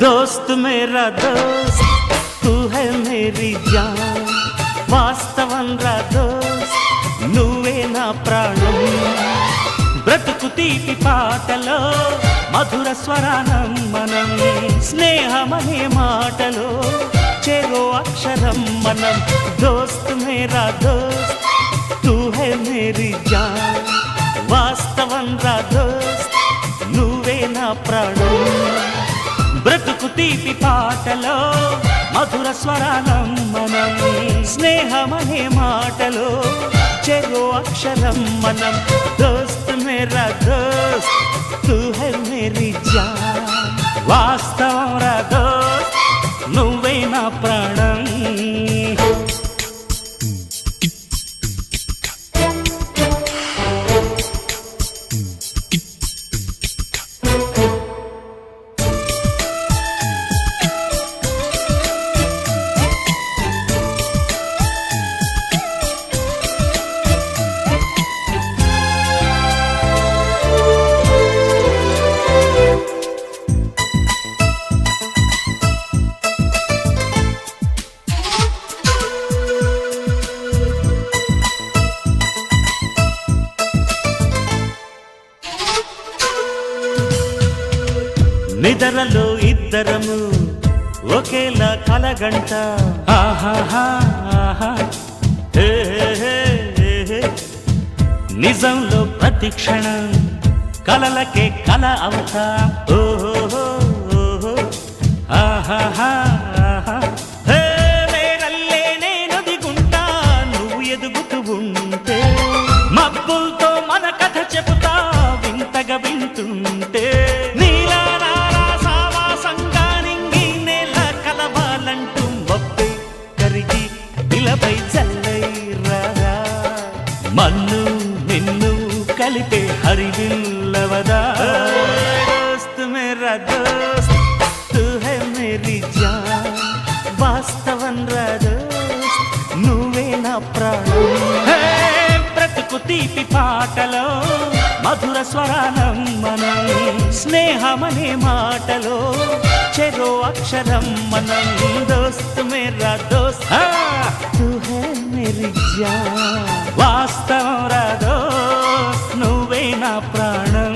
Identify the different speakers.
Speaker 1: दोस्त मेरा दोस्त तू है मेरी जान వాస్తవం రా దోస్త్ నువ్వే నా ప్రాణం బ్రతుకు తీపి పాటలో మధుర స్వరానం మనం స్నేహమనే మాటలో చెరో అక్షరం మనం దోస్త్ మేరా దోస్త్ తూ హై మేరీ జాన్ వాస్తవం రా దోస్త్ నువ్వే నా ప్రాణం బ్రతుకు తీపి పాటలో మధుర స్వరానం మనం స్నేహమనే మాటలో చెరో అక్షరం మనం దోస్త్ మేరా దోస్త్ తూ హై మేరీ జాన్ వాస్తవం రా దోస్త్ నువ్వే నా ప్రాణం నిద్రలో ఇద్దరము ఒకేలా కలగంట ఆహాహా హే హే హే నిజంలో ప్రతి క్షణం కలలకే కల అవుతా ఓహో ఆహాహా హే మేరల్లే నేను దిగుంటా నువ్వు ఎదుగుతూ ఉంటే మబ్బులతో మన కథ చెబుతా వింతగా వింటుంటే మన్ను నిన్ను కలిపే హరివిల్లవదా దోస్త్ మేరా దోస్త్ తూ హై మేరీ జాన్ వాస్తవం రా దోస్త్ నువ్వే నా ప్రాణం బ్రతుకు తీపి పాటలో మధుర స్వరానం మనం స్నేహమనే మాటలో చెరో అక్షరం మనం దోస్త్ మేరా దోస్త్ తూ హై మేరీ జాన్ వాస్తవం రా దోస్త్ నువ్వే నా ప్రాణం